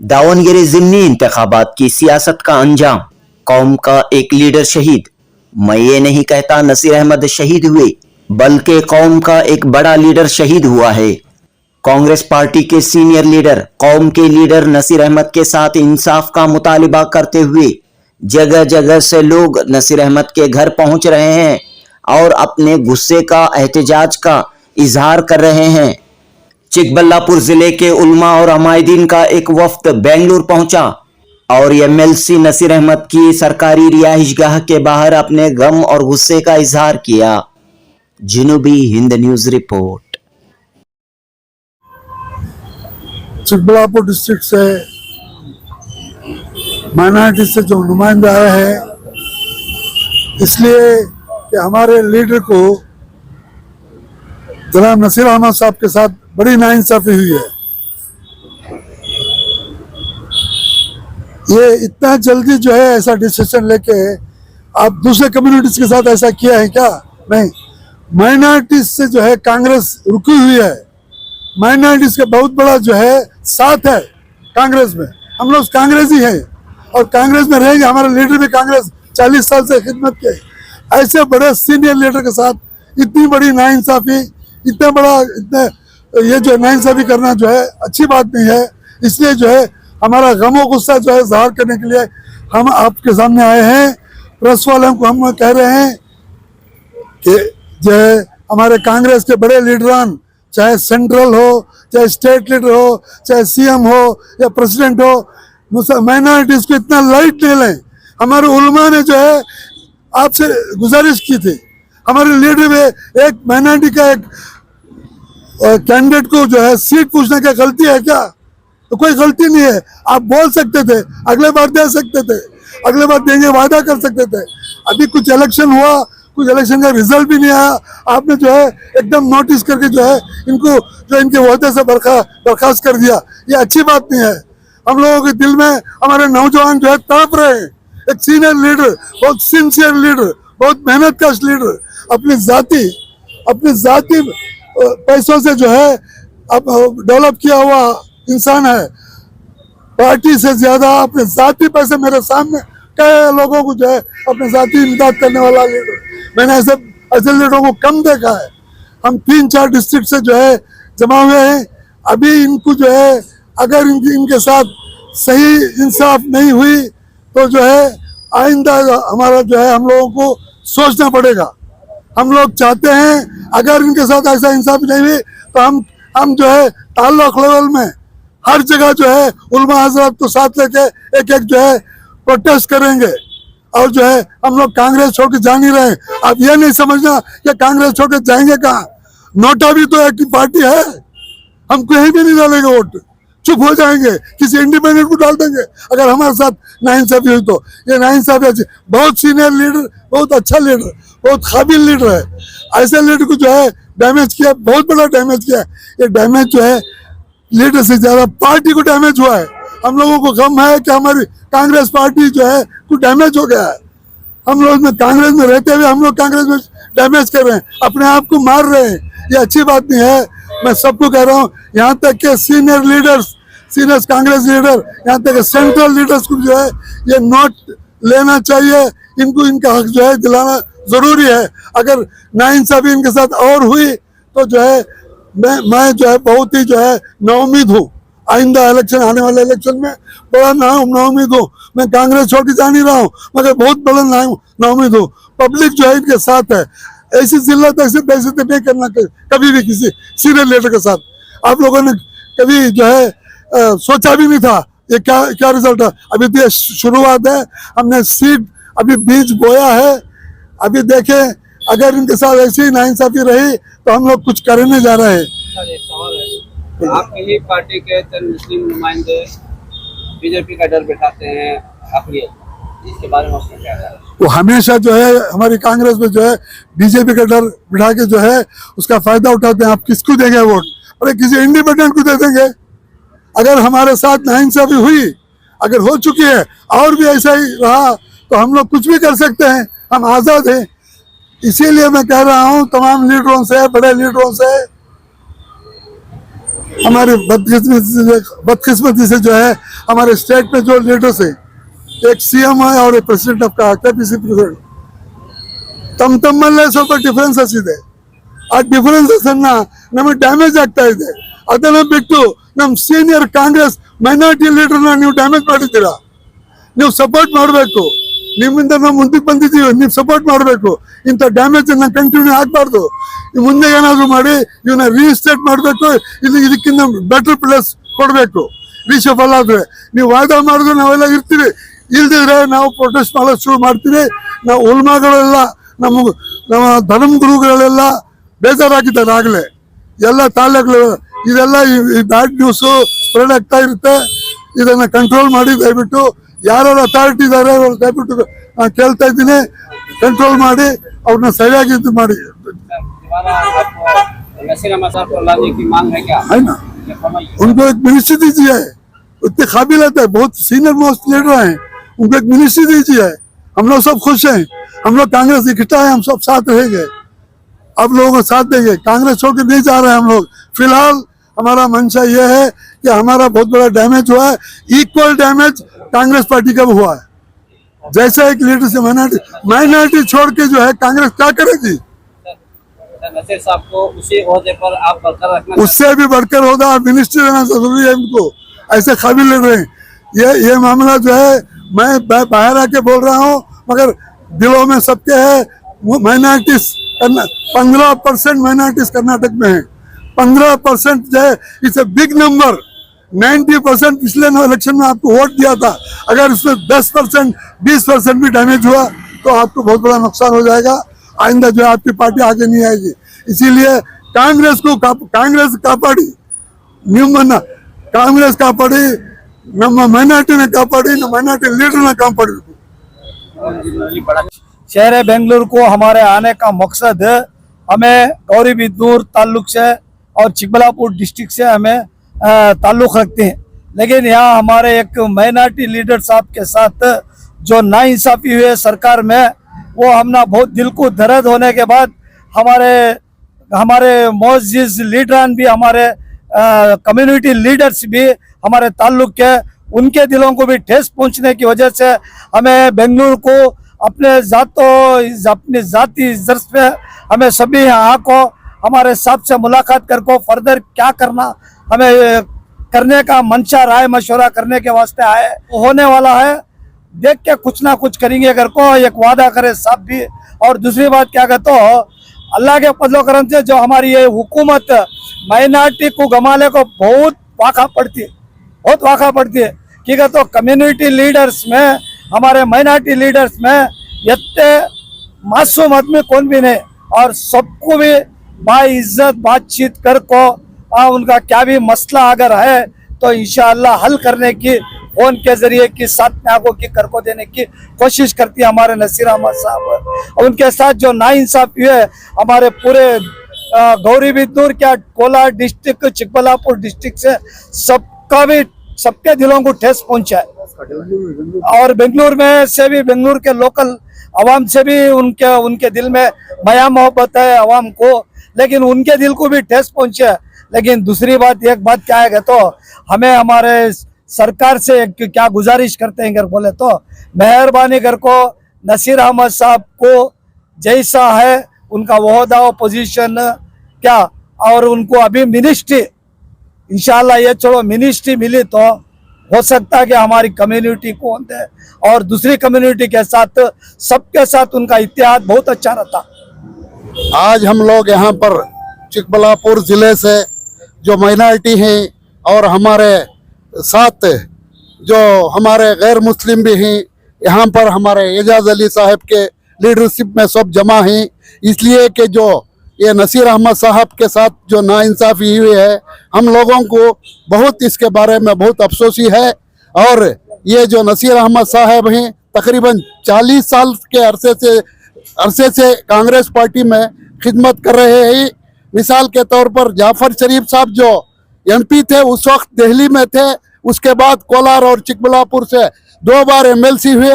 दावनगिरी ज़िमनी इंतखाबात की सियासत का अंजाम, कौम का एक लीडर शहीद। मैं ये नहीं कहता नसीर अहमद शहीद हुए, बल्कि कौम का एक बड़ा लीडर शहीद हुआ है। कांग्रेस पार्टी के सीनियर लीडर, कौम के लीडर नसीर अहमद के साथ इंसाफ का मुतालिबा करते हुए जगह जगह से लोग नसीर अहमद के घर पहुंच रहे हैं और अपने गुस्से का, एहतजाज का इजहार कर रहे हैं। चिकबल्लापुर जिले के उलमा और हमायदीन का एक वफ्द बेंगलुरु पहुंचा और एमएलसी नसीर अहमद की सरकारी रिहाइशगाह के बाहर अपने गम और गुस्से का इजहार किया। Janubi Hind news report. Chikballapur district से माइनॉरिटी से जो नुमाइंदे आए हैं, इसलिए कि हमारे लीडर को जनाब नसीर अहमद साहब के साथ बड़ी नाइंसाफी हुई है। ये इतना जल्दी जो है ऐसा डिसीजन लेके आप दूसरे कम्युनिटीज के साथ ऐसा किया है क्या? नहीं, माइनॉरिटीज से जो है कांग्रेस रुकी हुई है। माइनॉरिटीज का बहुत बड़ा जो है साथ है कांग्रेस में। हम लोग कांग्रेस ही हैं और कांग्रेस में रहेंगे। हमारे लीडर भी कांग्रेस 40 साल से खिदमत के, ऐसे बड़े सीनियर लीडर के साथ इतनी बड़ी नाइंसाफी, इतने ये जो नाइंसाफी करना जो है अच्छी बात नहीं है। इसलिए जो है हमारा गमो गुस्सा जो है ज़ाहिर करने के लिए हम आपके सामने आए हैं। प्रेस वालों को हम कह रहे हैं कि जो है हमारे कांग्रेस के बड़े लीडरान, चाहे सेंट्रल हो, चाहे स्टेट लीडर हो, चाहे सीएम हो या प्रेसिडेंट हो, माइनॉरिटीज को इतना लाइट नहीं लें। हमारे उलमा ने जो है आपसे गुजारिश की थी। हमारे लीडर में एक माइनॉरिटी का एक कैंडिडेट को जो है सीट पूछने की गलती है क्या? तो कोई गलती नहीं है। आप बोल सकते थे, अगले बार दे सकते थे, अगले बार देंगे वादा कर सकते थे। अभी कुछ इलेक्शन हुआ, कुछ इलेक्शन का रिजल्ट भी नहीं आया, आपने जो है एकदम नोटिस करके जो है इनको जो इनके ओहदे से बर्खास्त कर दिया। ये अच्छी बात नहीं है। हम लोगों के दिल में हमारे नौजवान जो है तड़प रहे हैं। एक सीनियर लीडर, बहुत सिंसियर लीडर, बहुत मेहनत कश लीडर, अपनी जाति पैसों से जो है अब डेवलप किया हुआ इंसान है। पार्टी से ज्यादा अपने जाति पैसे मेरे सामने कई लोगों को जो है अपने जाति इमदाद करने वाला लीडर, मैंने ऐसे लीडरों को कम देखा है। हम 3-4 डिस्ट्रिक्ट से जो है जमा हुए हैं। अभी इनको जो है अगर इनके साथ सही इंसाफ नहीं हुई तो जो है आइंदा हमारा जो है हम लोगों को सोचना पड़ेगा। हम लोग चाहते हैं अगर इनके साथ ऐसा इंसाफ नहीं हुई तो हम जो है ताल्लुक लेवल में हर जगह जो है उलमा हजरत को साथ लेके एक जो है प्रोटेस्ट करेंगे। और जो है हम लोग कांग्रेस छोड़ के जा नहीं रहे। आप ये नहीं समझना कि कांग्रेस छोड़ के जाएंगे कहाँ। नोटा भी तो एक पार्टी है, हम कहीं भी नहीं डालेंगे वोट, चुप हो जाएंगे, किसी इंडिपेंडेंट को डाल देंगे अगर हमारे साथ नाइंसाफी हुई तो। ये नाइंसाफी अच्छी, बहुत सीनियर लीडर, बहुत अच्छा लीडर, बहुत काबिल लीडर है। ऐसे लीडर को जो है डैमेज किया, बहुत बड़ा डैमेज किया। ये डैमेज जो है लीडर से ज्यादा पार्टी को डैमेज हुआ है। हम लोगों को गम है कि हमारी कांग्रेस पार्टी जो है कुछ डैमेज हो गया है। हम लोग में कांग्रेस में रहते हुए हम लोग कांग्रेस में डैमेज कर रहे हैं, अपने आप को मार रहे हैं। ये अच्छी बात नहीं है। मैं सबको कह रहा हूँ, यहाँ तक के senior leaders, senior Congress leader, यहाँ तक सेंट्रल लीडर्स को जो है ये नोट लेना चाहिए। इनको इनका हक जो है दिलाना जरूरी है। अगर नाइंसाफी इनके साथ और हुई तो जो है मैं जो है बहुत ही जो है नाउम्मीद हूँ। आइंदा इलेक्शन, आने वाले इलेक्शन में बड़ा नाउम्मीद हूँ। मैं कांग्रेस छोड़ के जा नहीं रहा हूँ, मगर बहुत बड़ा नाउम्मीद हूँ। पब्लिक जो है इनके साथ है। ऐसी जिल्लत, ऐसी बेइज्जती नहीं करना कभी भी किसी सीनियर लीडर के साथ। आप लोगों ने कभी जो है सोचा भी नहीं था ये क्या रिजल्ट है। अभी तो शुरुआत है, हमने सीड अभी बीज बोया है। अभी देखें अगर इनके साथ ऐसी नाइंसाफी रही तो हम लोग कुछ करने जा रहे हैं। एक सवाल है, आपकी ही पार्टी के चंद मुस्लिम नुमाइंदे बीजेपी का डर बिठाते हैं, इसके बारे में आपका क्या है? वो हमेशा जो है हमारी कांग्रेस में जो है बीजेपी का डर बिठा के जो है उसका फायदा उठाते हैं। आप किसको देंगे वोट? अरे किसी इंडिपेंडेंट को दे देंगे। अगर हमारे साथ नाइंसाफी हुई, अगर हो चुकी है और भी ऐसा ही रहा तो हम लोग कुछ भी कर सकते हैं, हम आज़ाद हैं। इसीलिए मैं कह रहा हूँ तमाम लीडरों से, बड़े लीडरों से हमारे बदकिस्मती से जो है हमारे स्टेट में जो लीडर्स है, एक सीएम है और एक प्रेसिडेंट ऑफ केपीसी प्रेसिडेंट, ತಮ್ಮಲ್ಲೇ ಸ್ವಲ್ಪ ಡಿಫರೆನ್ಸಸ್ ಇದೆ. ಆ ಡಿಫರೆನ್ಸಸ್ ಅನ್ನ ನಮಗೆ ಡ್ಯಾಮೇಜ್ ಆಗ್ತಾ ಇದೆ. ಅದನ್ನ ಬಿಟ್ಟು ನಮ್ಮ ಸೀನಿಯರ್ ಕಾಂಗ್ರೆಸ್ ಮೈನಾರಿಟಿ ಲೀಡರ್ನ ನೀವು ಡ್ಯಾಮೇಜ್ ಮಾಡಿದ್ದೀರಾ. ನೀವು ಸಪೋರ್ಟ್ ಮಾಡಬೇಕು. ನಿಮ್ಮಿಂದ ನಾವು ಮುಂದಕ್ಕೆ ಬಂದಿದ್ದೀವಿ, ನೀವು ಸಪೋರ್ಟ್ ಮಾಡಬೇಕು. ಇಂಥ ಡ್ಯಾಮೇಜ್ ಅನ್ನ ಕಂಟಿನ್ಯೂ ಆಗಬಾರ್ದು. ಮುಂದೆ ಏನಾದ್ರು ಮಾಡಿ ಇವನ್ನ ರೀಸ್ಟೇಟ್ ಮಾಡಬೇಕು. ಇದಕ್ಕಿಂತ ಬೆಟರ್ ಪ್ಲೇಸ್ ಕೊಡಬೇಕು. ರೀಶಫಲ್ ಆದ್ರೆ ನೀವು ವಾದ ಮಾಡಿದ್ರೆ ನಾವೆಲ್ಲ ಇರ್ತೀವಿ, ಇಲ್ದಿದ್ರೆ ನಾವು ಪ್ರೊಟೆಸ್ಟ್ ಮಾಡೋದು ಶುರು ಮಾಡ್ತೀವಿ. ನಾವು ಉಲ್ಮಾಗಳೆಲ್ಲ ನಮ್ಮ ಧರ್ಮ ಗುರುಗಳೆಲ್ಲ ಬೇಜಾರಾಗಿದ್ದಾರೆ ಆಗಲೇ. ಎಲ್ಲ ತಾಲೆಗಳು ಇದೆಲ್ಲ ಈ ಬ್ಯಾಡ್ ನ್ಯೂಸು ಸ್ಪ್ರೆಡ್ ಆಗ್ತಾ ಇರುತ್ತೆ. ಇದನ್ನ ಕಂಟ್ರೋಲ್ ಮಾಡಿ ದಯವಿಟ್ಟು ಯಾರ್ಯಾರು ಅಥಾರಿಟಿ ಇದ್ದಾರೆ ಅವ್ರು ದಯವಿಟ್ಟು ನಾನು ಕೇಳ್ತಾ ಇದ್ದೀನಿ, ಕಂಟ್ರೋಲ್ ಮಾಡಿ ಅವ್ರನ್ನ ಸರಿಯಾಗಿ ಇದು ಮಾಡಿ. नसीर अहमद साहब को लाने की मांग है क्या? है ना, उनको एक मिनिस्ट्री दीजिए. उतने काबिलियत है, बहुत सीनियर मोस्ट लीडर हैं, उनको एक मिनिस्ट्री दीजिए. हम लोग सब खुश हैं. हम लोग कांग्रेस इकट्ठा है, हम सब साथ रहेंगे. आप लोगों को साथ देंगे. कांग्रेस छोड़ के नहीं जा रहे हैं हम लोग. फिलहाल हमारा मंशा यह है कि हमारा बहुत बड़ा डैमेज हुआ है. इक्वल डैमेज कांग्रेस पार्टी का भी हुआ है. जैसा एक लीडर से माइनॉरिटी छोड़ के जो है कांग्रेस क्या करेगी. नसीर साहब को उसी ओहदे पर आप बरकरार रखना, उससे भी बढ़कर होगा. मिनिस्ट्री देना जरूरी है उनको. ऐसे काबिल लीडर हैं. ये मामला जो है मैं बाहर आके बोल रहा हूँ, मगर दिलों में सबके है. माइनॉरिटीज 15% माइनॉरिटीज कर्नाटक में है. 15% जो है इट्स ए बिग नंबर. 90% पिछले इलेक्शन में आपको वोट दिया था. अगर इसमें 10% 20% भी डैमेज हुआ तो आपको बहुत बड़ा नुकसान हो जाएगा. आइंदा जो है आपकी पार्टी आगे नहीं आएगी. इसीलिए कांग्रेस कापाड़ी निम्न कांग्रेस कापाड़ी ನಮ್ಮ ಮೈನಾರಿಟಿನ ಕಾಪಾಡಿ, ನಮ್ಮ ಮೈನಾರಿಟಿ ಲೀಡರ್ನ ಕಾಪಾಡಬೇಕು. शहर बेंगलुरु को हमारे आने का मकसद हमें गौरीबिदनूर ताल्लुक से और चिकबल्लापुर डिस्ट्रिक्ट से हमें ताल्लुक रखते हैं. लेकिन यहाँ हमारे एक माइनॉरिटी लीडर साहब के साथ जो नाइंसाफी हुई है सरकार में, वो हमने बहुत दिल को दर्द होने के बाद हमारे मोअज़्ज़िज़ लीडरान भी, हमारे कम्युनिटी लीडर्स भी हमारे ताल्लुक के, उनके दिलों को भी ठेस पहुंचने की वजह से हमें बेंगलुरु को अपने जाती जर्स पे हमें सभी यहाँ को हमारे साहब से मुलाकात करके फर्दर क्या करना हमें करने का मंशा राय मशवरा करने के वास्ते आए. होने वाला है, देख के कुछ ना कुछ करेंगे अगर को एक वादा करे साहब भी. और दूसरी बात क्या कहते हो, अल्लाह के फजलो करम से जो हमारी ये हुकूमत माइनॉरिटी को गमाने को बहुत वाक़ा पड़ती है कि तो कम्युनिटी लीडर्स में, हमारे माइनॉरिटी लीडर्स में इतने मासूम आदमी कौन भी नहीं. और सबको भी बाइज्जत बातचीत कर को उनका क्या भी मसला अगर है तो इंशाअल्लाह हल करने की फोन के जरिए की साथ में आगो की कर को देने की कोशिश करती है हमारे नसीर अहमद साहब. उनके साथ जो नाइंसाफी है हमारे पूरे गौरीबिदनूर क्या कोलार डिस्ट्रिक्ट, चिकबल्लापुर डिस्ट्रिक्ट से सबके दिलों को ठेस पहुंचा है. और बेंगलुरु में से भी, बेंगलुरु के लोकल आवाम से भी उनके दिल में माया मोहब्बत है आवाम को, लेकिन उनके दिल को भी ठेस पहुंचे. लेकिन दूसरी बात, एक बात क्या है तो हमें हमारे सरकार से क्या गुजारिश करते हैं अगर बोले तो, मेहरबानी कर को नसीर अहमद साहब को जैसा है उनका वोहदा पोजीशन क्या, और उनको अभी मिनिस्ट्री इंशाल्लाह ये चलो मिनिस्ट्री मिली तो हो सकता है कि हमारी कम्युनिटी को दे और दूसरी कम्युनिटी के साथ सबके साथ उनका इत्तेहाद बहुत अच्छा रहता. आज हम लोग यहाँ पर चिकबल्लापुर ज़िले से जो माइनॉरिटी हैं और हमारे साथ जो हमारे गैर मुस्लिम भी हैं, यहाँ पर हमारे एजाज अली साहब के लीडरशिप में सब जमा हैं. इसलिए कि जो ये नसीर अहमद साहब के साथ जो नाइंसाफ़ी हुई है, हम लोगों को बहुत इसके बारे में बहुत अफसोसी है. और ये जो नसीर अहमद साहब हैं तकरीबन 40 साल के अरसे से कांग्रेस पार्टी में खिदमत कर रहे हैं. मिसाल के तौर पर जाफर शरीफ साहब जो MP थे उस वक्त दिल्ली में थे, उसके बाद कोलार और चिकबल्लापुर से 2 बार MLC हुए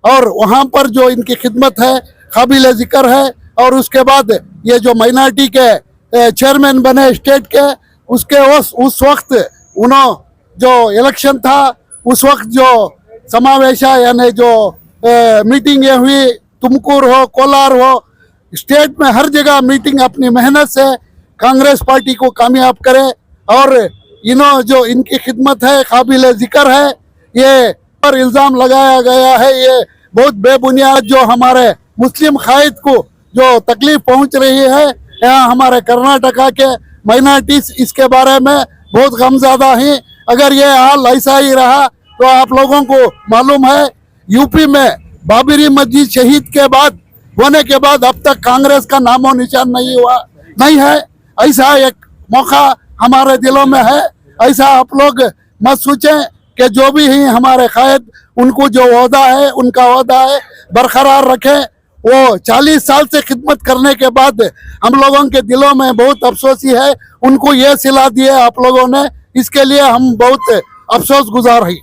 और वहाँ पर जो इनकी खिदमत है काबिल जिक्र है. और उसके बाद ये जो माइनॉरिटी के चेयरमैन बने स्टेट के, उसके उस वक्त उन्होंने जो इलेक्शन था उस वक्त जो समावेश यानी जो मीटिंगें हुई, तुमकुर हो, कोलार हो, स्टेट में हर जगह मीटिंग अपनी मेहनत से कांग्रेस पार्टी को कामयाब करे। और जो इनकी खिदमत है काबिल जिक्र है। ये पर इल्ज़ाम लगाया गया है, ये बहुत बेबुनियाद जो हमारे मुस्लिम कायद को जो तकलीफ पहुंच रही है, यहाँ हमारे कर्नाटका के माइनॉरिटीज इसके बारे में बहुत गमज़दा हैं। अगर ये हाल ऐसा ही रहा तो आप लोगों को मालूम है यूपी में बाबरी मस्जिद शहीद के बाद होने के बाद अब तक कांग्रेस का नामो निशान नहीं है। ऐसा एक मौका हमारे दिलों में है। ऐसा आप लोग मत सोचें कि जो भी हैं हमारे कायद, उनको जो ओहदा है उनका ओहदा है बरकरार रखें। वो 40 साल से खिदमत करने के बाद हम लोगों के दिलों में बहुत अफसोसी है, उनको ये सिला दिया आप लोगों ने, इसके लिए हम बहुत अफसोस गुजार हैं।